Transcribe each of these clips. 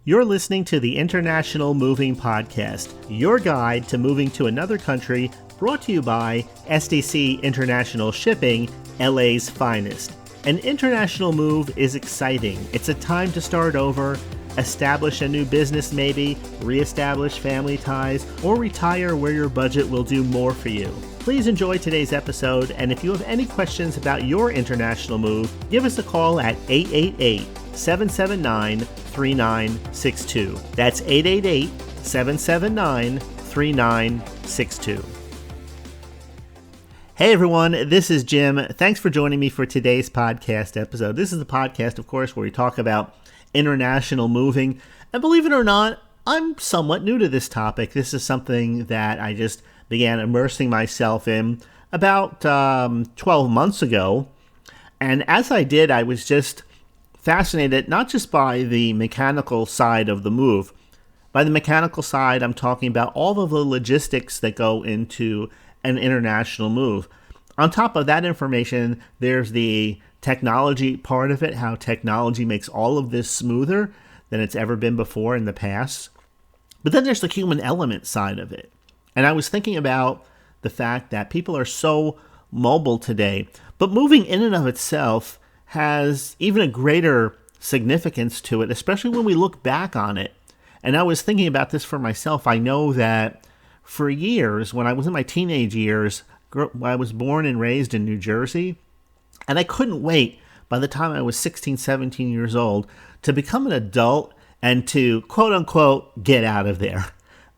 You're listening to the International Moving Podcast, your guide to moving to another country, brought to you by SDC International Shipping, LA's finest. An international move is exciting. It's a time to start over, establish a new business maybe, reestablish family ties, or retire where your budget will do more for you. Please enjoy today's episode, and if you have any questions about your international move, give us a call at 888-779-3962. That's 888-779-3962. Hey everyone, this is Jim. Thanks for joining me for today's podcast episode. This is the podcast, of course, where we talk about international moving. And believe it or not, I'm somewhat new to this topic. This is something that I just began immersing myself in about 12 months ago. And as I did, I was just fascinated not just by the mechanical side of the move. By the mechanical side, I'm talking about all of the logistics that go into an international move. On top of that information, there's the technology part of it, how technology makes all of this smoother than it's ever been before in the past. But then there's the human element side of it. And I was thinking about the fact that people are so mobile today, but moving in and of itself has even a greater significance to it, especially when we look back on it. And I was thinking about this for myself. I know that for years, when I was in my teenage years, I was born and raised in New Jersey, and I couldn't wait by the time I was 16, 17 years old to become an adult and to, quote unquote, get out of there.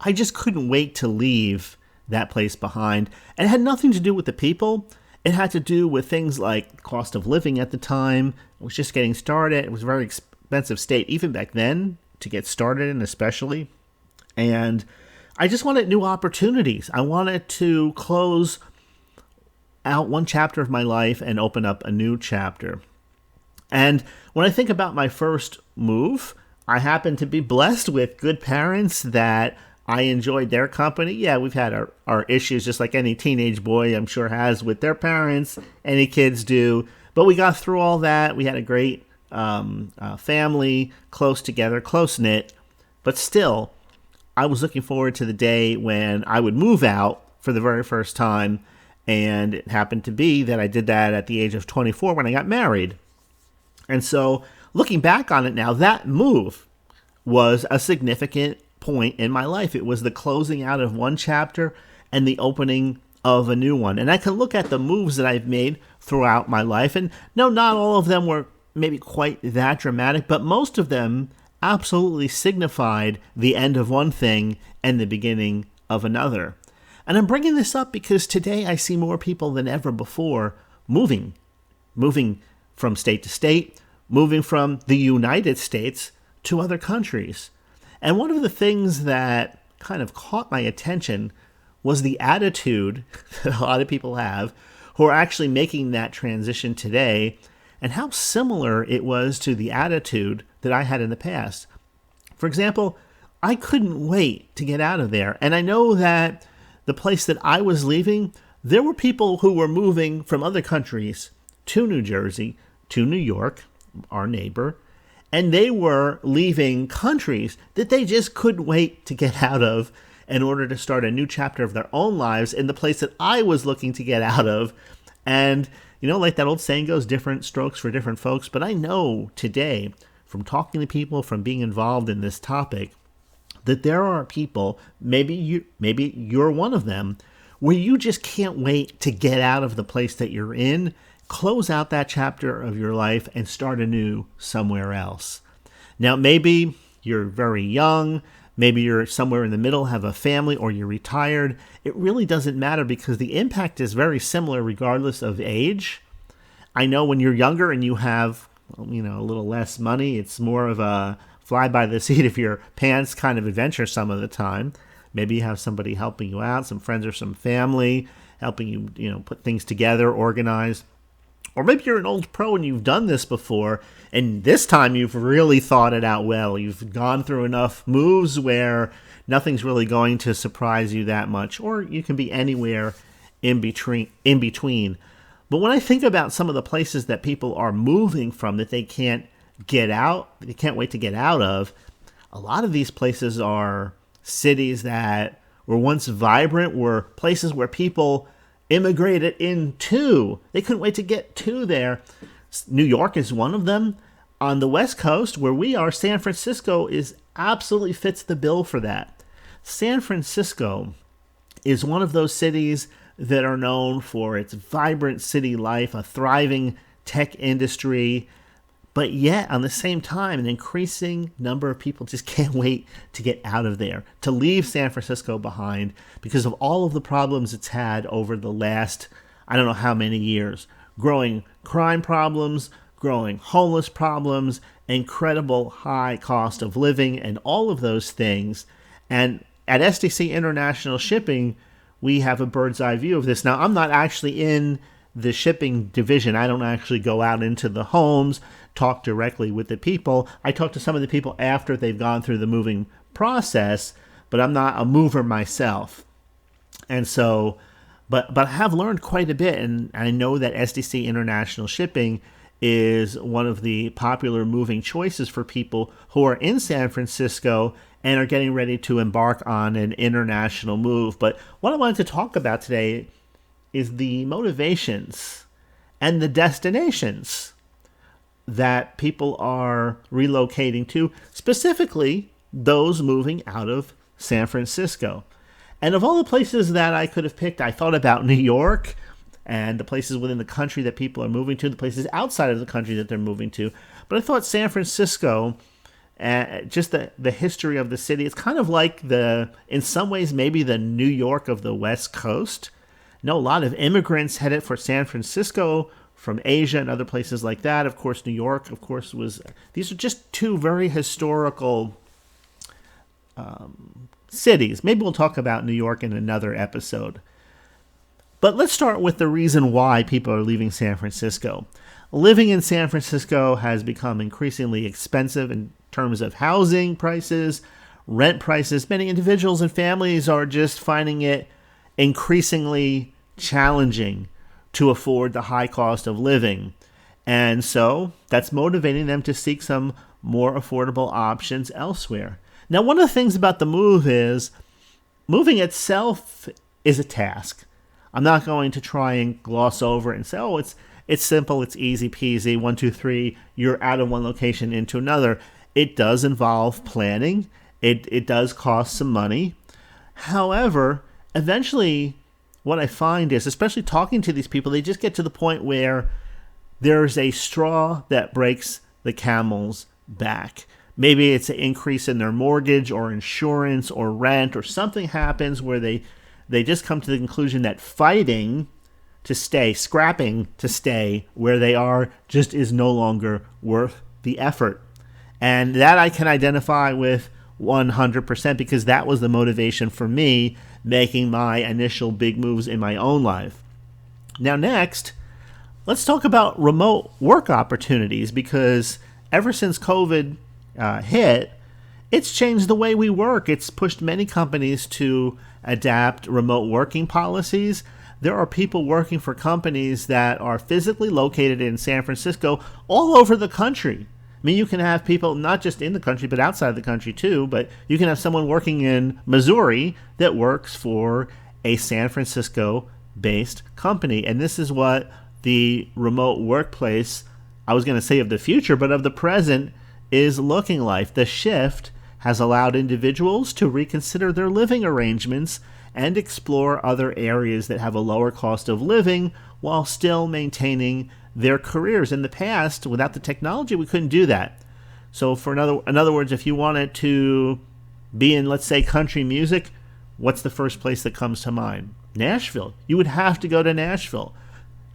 I just couldn't wait to leave that place behind. And it had nothing to do with the people. It had to do with things like cost of living at the time. It was just getting started. It was a very expensive state, even back then, to get started in especially. And I just wanted new opportunities. I wanted to close out one chapter of my life and open up a new chapter. And when I think about my first move, I happen to be blessed with good parents that I enjoyed their company. Yeah, we've had our issues, just like any teenage boy, I'm sure, has with their parents. Any kids do. But we got through all that. We had a great family, close together, close-knit. But still, I was looking forward to the day when I would move out for the very first time. And it happened to be that I did that at the age of 24 when I got married. And so, looking back on it now, that move was a significant point in my life. It was the closing out of one chapter and the opening of a new one. And I can look at the moves that I've made throughout my life. And no, not all of them were maybe quite that dramatic, but most of them absolutely signified the end of one thing and the beginning of another. And I'm bringing this up because today I see more people than ever before moving from state to state, moving from the United States to other countries. And one of the things that kind of caught my attention was the attitude that a lot of people have who are actually making that transition today, and how similar it was to the attitude that I had in the past. For example, I couldn't wait to get out of there. And I know that the place that I was leaving, there were people who were moving from other countries to New Jersey, to New York, our neighbor, and they were leaving countries that they just couldn't wait to get out of in order to start a new chapter of their own lives in the place that I was looking to get out of. And, you know, like that old saying goes, different strokes for different folks. But I know today, from talking to people, from being involved in this topic, that there are people, maybe you're one of them, where you just can't wait to get out of the place that you're in, close out that chapter of your life, and start anew somewhere else. Now, maybe you're very young, maybe you're somewhere in the middle, have a family, or you're retired. It really doesn't matter because the impact is very similar regardless of age. I know when you're younger and you have, a little less money, it's more of a fly by the seat of your pants kind of adventure some of the time. Maybe you have somebody helping you out, some friends or some family helping you, put things together, organize. Or maybe you're an old pro and you've done this before, and this time you've really thought it out well. You've gone through enough moves where nothing's really going to surprise you that much, or you can be anywhere in between. But when I think about some of the places that people are moving from that they can't get out, they can't wait to get out of, a lot of these places are cities that were once vibrant, were places where people immigrated into. They couldn't wait to get to there. New York is one of them. On the West Coast, where we are, San Francisco is absolutely fits the bill for that. San Francisco is one of those cities that are known for its vibrant city life, a thriving tech industry, but yet, on the same time, an increasing number of people just can't wait to get out of there, to leave San Francisco behind because of all of the problems it's had over the last, I don't know how many years. Growing crime problems, growing homeless problems, incredible high cost of living, and all of those things. And at SDC International Shipping, we have a bird's eye view of this. Now, I'm not actually in the shipping division. I don't actually go out into the homes, talk directly with the people. I talk to some of the people after they've gone through the moving process, but I'm not a mover myself. And so, but I have learned quite a bit, and I know that SDC International Shipping is one of the popular moving choices for people who are in San Francisco and are getting ready to embark on an international move. But what I wanted to talk about today is the motivations and the destinations that people are relocating to, specifically those moving out of San Francisco. And of all the places that I could have picked, I thought about New York and the places within the country that people are moving to, the places outside of the country that they're moving to. But I thought San Francisco, just the history of the city, it's kind of like in some ways, maybe the New York of the West Coast. A lot of immigrants headed for San Francisco from Asia and other places like that. Of course, New York, of course, these are just two very historical cities. Maybe we'll talk about New York in another episode. But let's start with the reason why people are leaving San Francisco. Living in San Francisco has become increasingly expensive in terms of housing prices, rent prices. Many individuals and families are just finding it increasingly challenging to afford the high cost of living. And so that's motivating them to seek some more affordable options elsewhere. Now, one of the things about the move is moving itself is a task. I'm not going to try and gloss over it and say, it's simple, it's easy peasy, 1, 2, 3, you're out of one location into another. It does involve planning. It does cost some money. However, eventually what I find is, especially talking to these people, they just get to the point where there's a straw that breaks the camel's back. Maybe it's an increase in their mortgage or insurance or rent, or something happens where they just come to the conclusion that fighting to stay, scrapping to stay where they are, just is no longer worth the effort. And that I can identify with 100% because that was the motivation for me making my initial big moves in my own life. Now next, let's talk about remote work opportunities, because ever since COVID hit, it's changed the way we work. It's pushed many companies to adapt remote working policies. There are people working for companies that are physically located in San Francisco all over the country. I mean, you can have people not just in the country, but outside the country too. But you can have someone working in Missouri that works for a San Francisco-based company. And this is what the remote workplace, I was going to say of the future, but of the present, is looking like. The shift has allowed individuals to reconsider their living arrangements and explore other areas that have a lower cost of living while still maintaining their careers. In the past, without the technology, we couldn't do that. So in other words, if you wanted to be in, let's say, country music, what's the first place that comes to mind? Nashville. You would have to go to Nashville.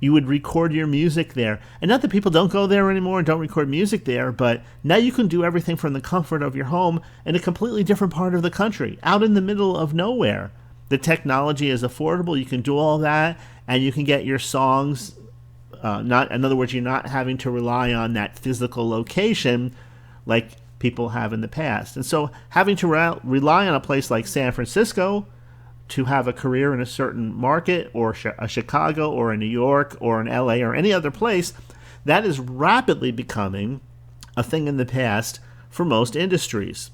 You would record your music there. And not that people don't go there anymore and don't record music there, but now you can do everything from the comfort of your home in a completely different part of the country, out in the middle of nowhere. The technology is affordable. You can do all that, and you can get your songs. In other words, you're not having to rely on that physical location like people have in the past. And so having to rely on a place like San Francisco to have a career in a certain market, or a Chicago or a New York or an LA or any other place, that is rapidly becoming a thing in the past for most industries.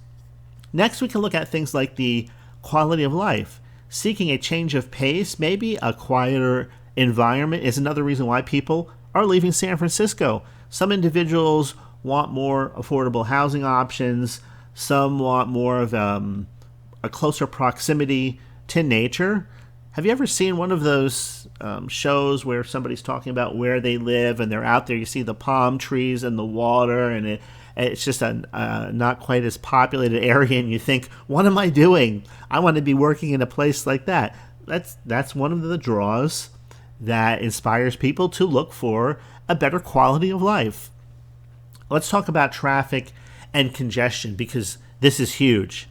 Next, we can look at things like the quality of life. Seeking a change of pace, maybe a quieter environment, is another reason why people are leaving San Francisco. Some individuals want more affordable housing options. Some want more of a closer proximity to nature. Have you ever seen one of those shows where somebody's talking about where they live and they're out there? You see the palm trees and the water, and it's just a not quite as populated area, and you think, what am I doing? I want to be working in a place like that. That's one of the draws that inspires people to look for a better quality of life. Let's talk about traffic and congestion, because this is huge.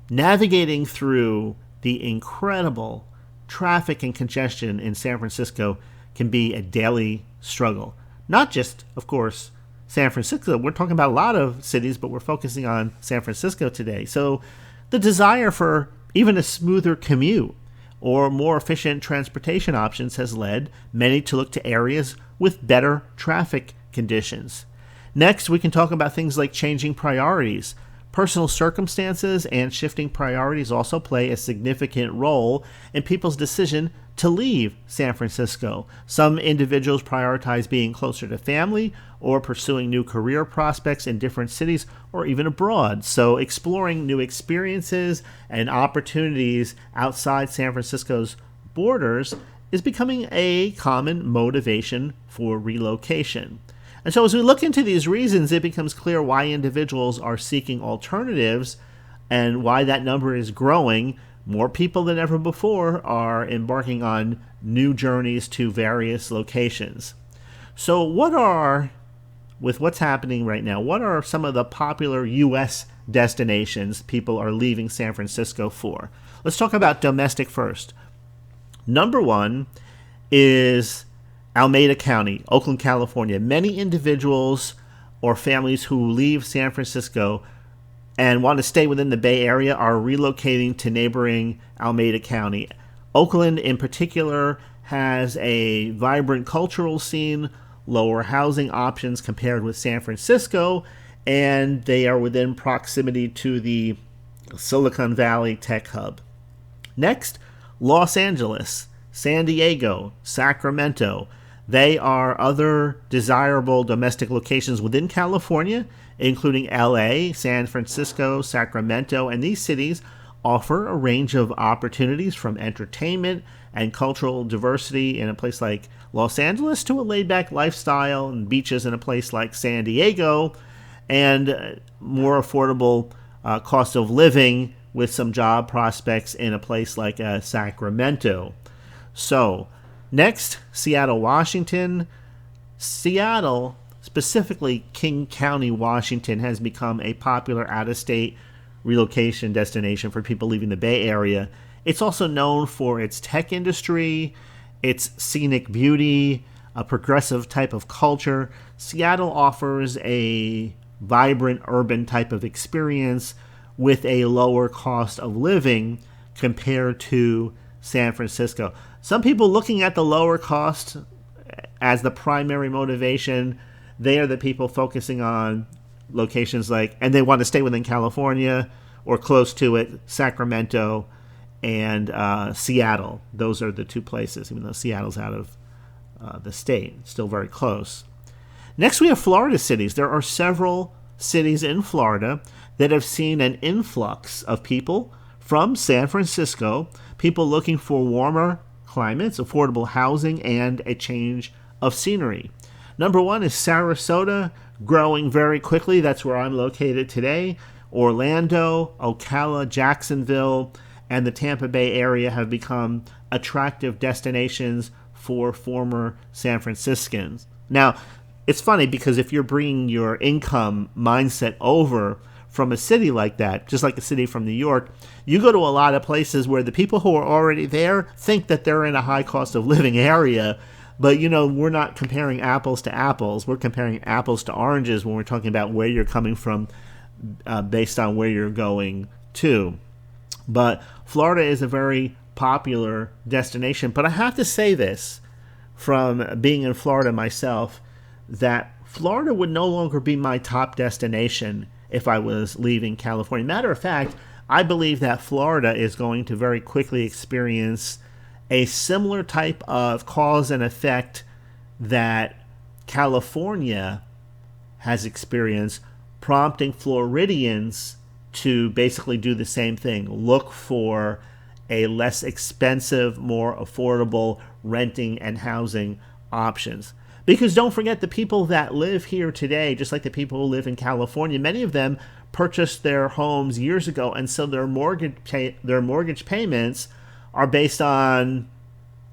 Navigating through the incredible traffic and congestion in San Francisco can be a daily struggle. Not just, of course, San Francisco. We're talking about a lot of cities, but we're focusing on San Francisco today. So the desire for even a smoother commute or more efficient transportation options has led many to look to areas with better traffic conditions. Next, we can talk about things like changing priorities. Personal circumstances and shifting priorities also play a significant role in people's decision to leave San Francisco. Some individuals prioritize being closer to family or pursuing new career prospects in different cities or even abroad. So exploring new experiences and opportunities outside San Francisco's borders is becoming a common motivation for relocation. And so as we look into these reasons, it becomes clear why individuals are seeking alternatives and why that number is growing. More people than ever before are embarking on new journeys to various locations. So with what's happening right now, what are some of the popular U.S. destinations people are leaving San Francisco for? Let's talk about domestic first. Number one is Alameda County, Oakland, California. Many individuals or families who leave San Francisco and want to stay within the Bay Area are relocating to neighboring Alameda County. Oakland, in particular, has a vibrant cultural scene, lower housing options compared with San Francisco, and they are within proximity to the Silicon Valley tech hub. Next, Los Angeles, San Diego, Sacramento. They are other desirable domestic locations within California, including LA, San Francisco, Sacramento, and these cities offer a range of opportunities from entertainment and cultural diversity in a place like Los Angeles to a laid-back lifestyle and beaches in a place like San Diego, and more affordable cost of living with some job prospects in a place like Sacramento. So, next, Seattle, Washington. Seattle, specifically King County, Washington, has become a popular out-of-state relocation destination for people leaving the Bay Area. It's also known for its tech industry, its scenic beauty, a progressive type of culture. Seattle offers a vibrant urban type of experience with a lower cost of living compared to San Francisco. Some people looking at the lower cost as the primary motivation, they are the people focusing on locations like, and they want to stay within California or close to it, Sacramento and Seattle. Those are the two places, even though Seattle's out of the state, still very close. Next, we have Florida cities. There are several cities in Florida that have seen an influx of people from San Francisco, people looking for warmer climates, affordable housing, and a change of scenery. Number one is Sarasota, growing very quickly. That's where I'm located today. Orlando, Ocala, Jacksonville, and the Tampa Bay area have become attractive destinations for former San Franciscans. Now, it's funny because if you're bringing your income mindset over from a city like that, just like a city from New York, you go to a lot of places where the people who are already there think that they're in a high cost of living area. But, we're not comparing apples to apples. We're comparing apples to oranges when we're talking about where you're coming from based on where you're going to. But Florida is a very popular destination. But I have to say this, from being in Florida myself, that Florida would no longer be my top destination if I was leaving California. Matter of fact, I believe that Florida is going to very quickly experience a similar type of cause and effect that California has experienced, prompting Floridians to basically do the same thing. Look for a less expensive, more affordable renting and housing options. Because don't forget, the people that live here today, just like the people who live in California, many of them purchased their homes years ago, and so their mortgage payments are based on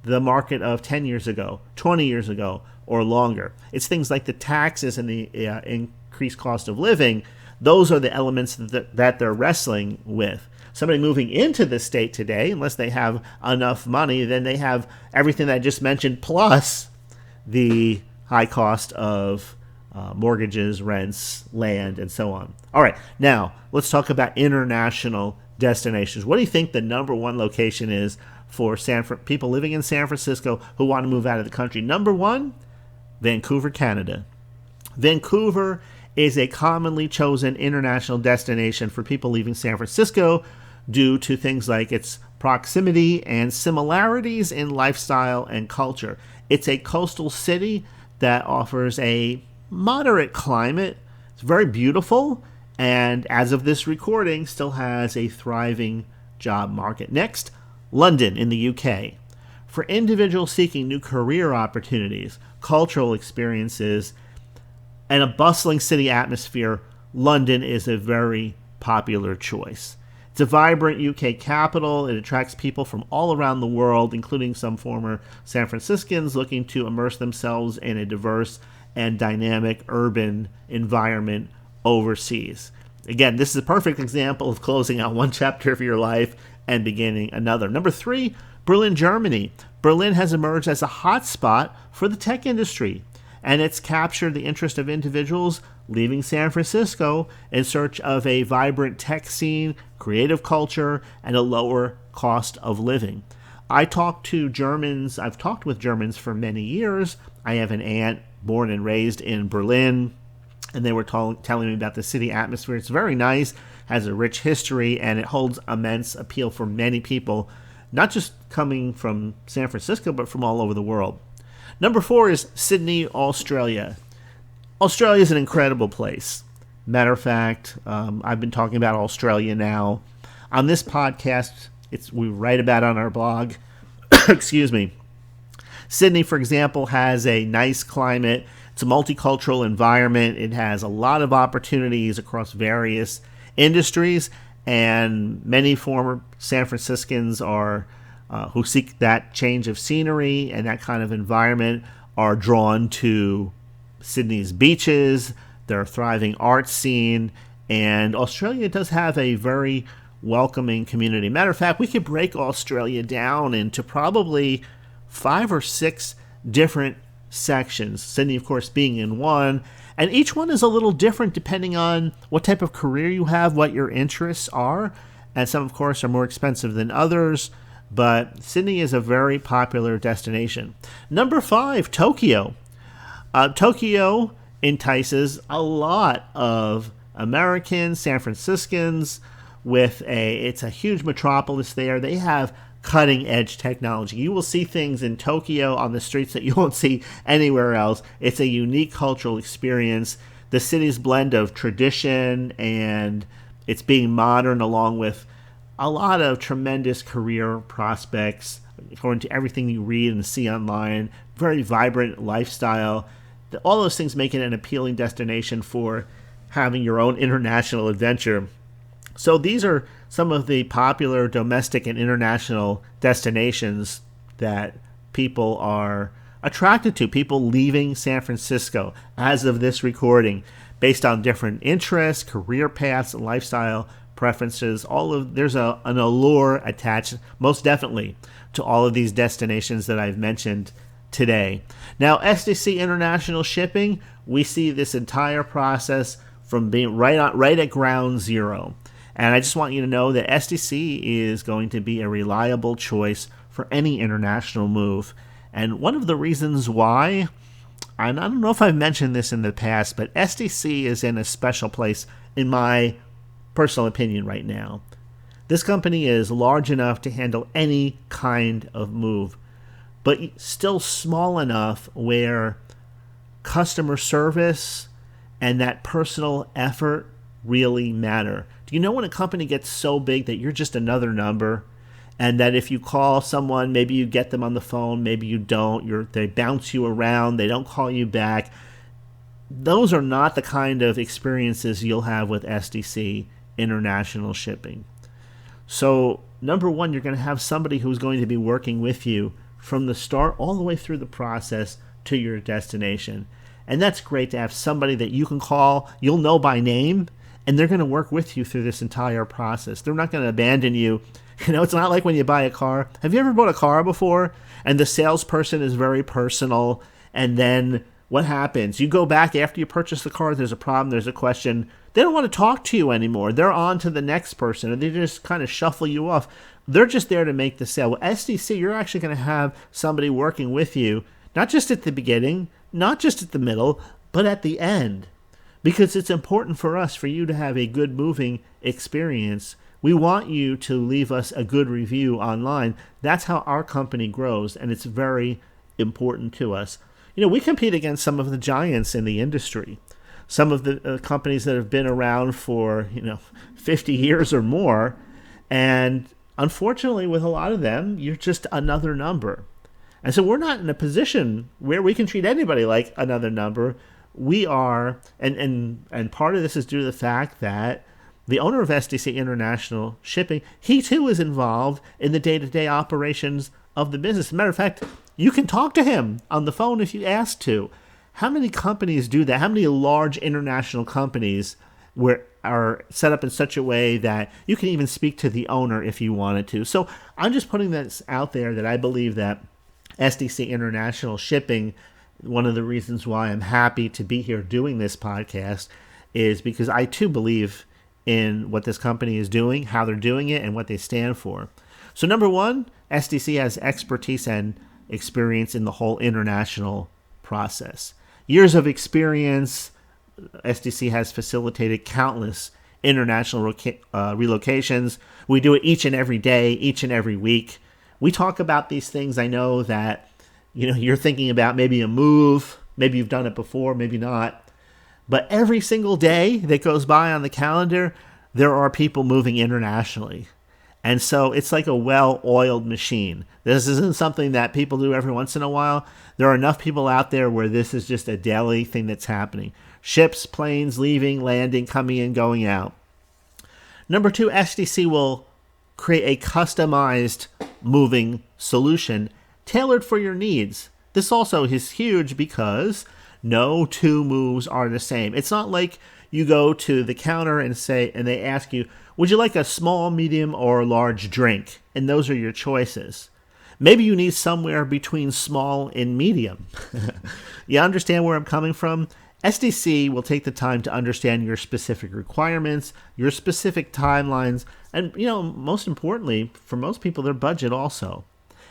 the market of 10 years ago, 20 years ago, or longer. It's things like the taxes and the increased cost of living. Those are the elements that they're wrestling with. Somebody moving into the state today, unless they have enough money, then they have everything that I just mentioned, plus the high cost of mortgages, rents, land, and so on. All right, now let's talk about international destinations. What do you think the number one location is for people living in San Francisco who want to move out of the country? Number one, Vancouver, Canada. Vancouver is a commonly chosen international destination for people leaving San Francisco due to things like its proximity and similarities in lifestyle and culture. It's a coastal city that offers a moderate climate. It's very beautiful, and as of this recording, still has a thriving job market. Next, London in the UK. For individuals seeking new career opportunities, cultural experiences, and a bustling city atmosphere, London is a very popular choice. It's a vibrant UK capital. It attracts people from all around the world, including some former San Franciscans looking to immerse themselves in a diverse and dynamic urban environment overseas. Again, this is a perfect example of closing out one chapter of your life and beginning another. Number three, Berlin, Germany. Berlin has emerged as a hotspot for the tech industry, and it's captured the interest of individuals leaving San Francisco in search of a vibrant tech scene, creative culture, and a lower cost of living. I've talked with Germans for many years. I have an aunt born and raised in Berlin, and they were telling me about the city atmosphere. It's very nice, has a rich history, and it holds immense appeal for many people, not just coming from San Francisco, but from all over the world. Number four is Sydney, Australia. Australia is an incredible place. Matter of fact, I've been talking about Australia now. On this podcast, we write about it on our blog. Excuse me. Sydney, for example, has a nice climate. It's a multicultural environment. It has a lot of opportunities across various industries, and many former San Franciscans who seek that change of scenery and that kind of environment are drawn to Sydney's beaches, their thriving art scene, and Australia does have a very welcoming community. Matter of fact, we could break Australia down into probably 5 or 6 different sections, Sydney, of course, being in one, and each one is a little different depending on what type of career you have, what your interests are, and some, of course, are more expensive than others, but Sydney is a very popular destination. Number 5, Tokyo. Tokyo entices a lot of Americans, San Franciscans, it's a huge metropolis there. They have cutting-edge technology. You will see things in Tokyo on the streets that you won't see anywhere else. It's a unique cultural experience. The city's blend of tradition and it's being modern, along with a lot of tremendous career prospects, according to everything you read and see online. Very vibrant lifestyle. All those things make it an appealing destination for having your own international adventure. So these are some of the popular domestic and international destinations that people are attracted to, people leaving San Francisco as of this recording, based on different interests, career paths, lifestyle preferences. There's an allure attached, most definitely, to all of these destinations that I've mentioned today. Now, SDC International Shipping, we see this entire process from being right at ground zero. And I just want you to know that SDC is going to be a reliable choice for any international move. And one of the reasons why, and I don't know if I've mentioned this in the past, but SDC is in a special place in my personal opinion right now. This company is large enough to handle any kind of move, but still small enough where customer service and that personal effort really matter. Do you know when a company gets so big that you're just another number, and that if you call someone, maybe you get them on the phone, maybe you don't, they bounce you around, they don't call you back? Those are not the kind of experiences you'll have with SDC International Shipping. So, number one, you're going to have somebody who's going to be working with you from the start all the way through the process to your destination. And that's great to have somebody that you can call, you'll know by name, and they're going to work with you through this entire process. They're not going to abandon you. It's not like when you buy a car. Have you ever bought a car before? And the salesperson is very personal, and then what happens? You go back after you purchase the car, there's a problem, there's a question. They don't want to talk to you anymore. They're on to the next person, and they just kind of shuffle you off. They're just there to make the sale. Well, SDC, you're actually going to have somebody working with you, not just at the beginning, not just at the middle, but at the end. Because it's important for us, for you to have a good moving experience. We want you to leave us a good review online. That's how our company grows, and it's very important to us. We compete against some of the giants in the industry. Some of the companies that have been around for, 50 years or more. And unfortunately, with a lot of them, you're just another number. And so we're not in a position where we can treat anybody like another number. We are, and part of this is due to the fact that the owner of SDC International Shipping, he too is involved in the day-to-day operations of the business. As a matter of fact, you can talk to him on the phone if you ask to. How many companies do that? How many large international companies are set up in such a way that you can even speak to the owner if you wanted to? So I'm just putting this out there that I believe that SDC International Shipping, one of the reasons why I'm happy to be here doing this podcast is because I too believe in what this company is doing, how they're doing it, and what they stand for. So number one, SDC has expertise and experience in the whole international process. Years of experience. SDC has facilitated countless international relocations. We do it each and every day, each and every week. We talk about these things. I know that you're thinking about maybe a move, maybe you've done it before, maybe not. But every single day that goes by on the calendar, there are people moving internationally. And so it's like a well-oiled machine. This isn't something that people do every once in a while. There are enough people out there where this is just a daily thing that's happening. Ships, planes, leaving, landing, coming in, going out. Number two, SDC will create a customized moving solution tailored for your needs. This also is huge because no two moves are the same. It's not like you go to the counter and they ask you, would you like a small, medium, or large drink? And those are your choices. Maybe you need somewhere between small and medium. You understand where I'm coming from? SDC will take the time to understand your specific requirements, your specific timelines, and, most importantly, for most people, their budget also.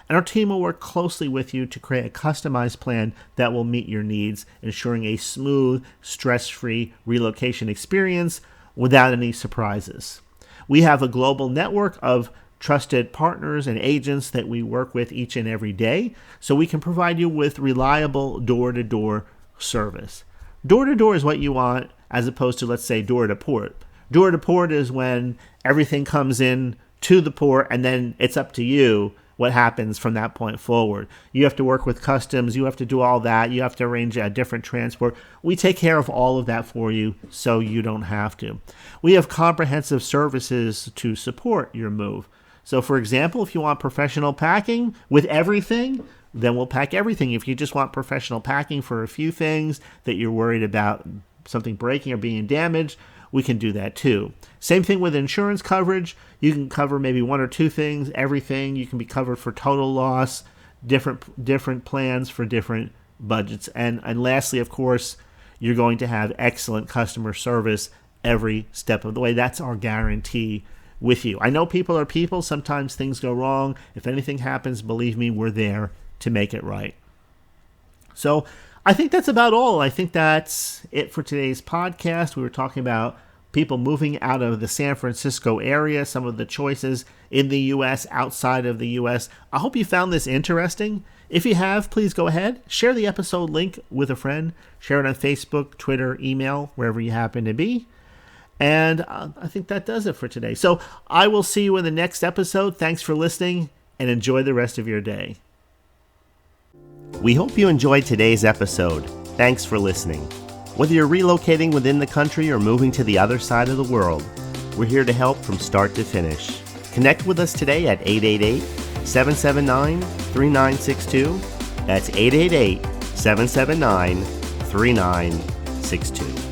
And our team will work closely with you to create a customized plan that will meet your needs, ensuring a smooth, stress-free relocation experience without any surprises. We have a global network of trusted partners and agents that we work with each and every day, so we can provide you with reliable door-to-door service. Door-to-door is what you want, as opposed to, let's say, door-to-port. Door-to-port is when everything comes in to the port, and then it's up to you what happens from that point forward. You have to work with customs. You have to do all that. You have to arrange a different transport. We take care of all of that for you so you don't have to. We have comprehensive services to support your move. So, for example, if you want professional packing with everything, then we'll pack everything. If you just want professional packing for a few things that you're worried about something breaking or being damaged, we can do that too. Same thing with insurance coverage. You can cover maybe one or two things, everything. You can be covered for total loss, different plans for different budgets. And lastly, of course, you're going to have excellent customer service every step of the way. That's our guarantee with you. I know people are people. Sometimes things go wrong. If anything happens, believe me, we're there to make it right. So I think that's about all. I think that's it for today's podcast. We were talking about people moving out of the San Francisco area, some of the choices in the U.S., outside of the U.S. I hope you found this interesting. If you have, please go ahead, share the episode link with a friend, share it on Facebook, Twitter, email, wherever you happen to be. And I think that does it for today. So I will see you in the next episode. Thanks for listening, and enjoy the rest of your day. We hope you enjoyed today's episode. Thanks for listening. Whether you're relocating within the country or moving to the other side of the world, we're here to help from start to finish. Connect with us today at 888-779-3962. That's 888-779-3962.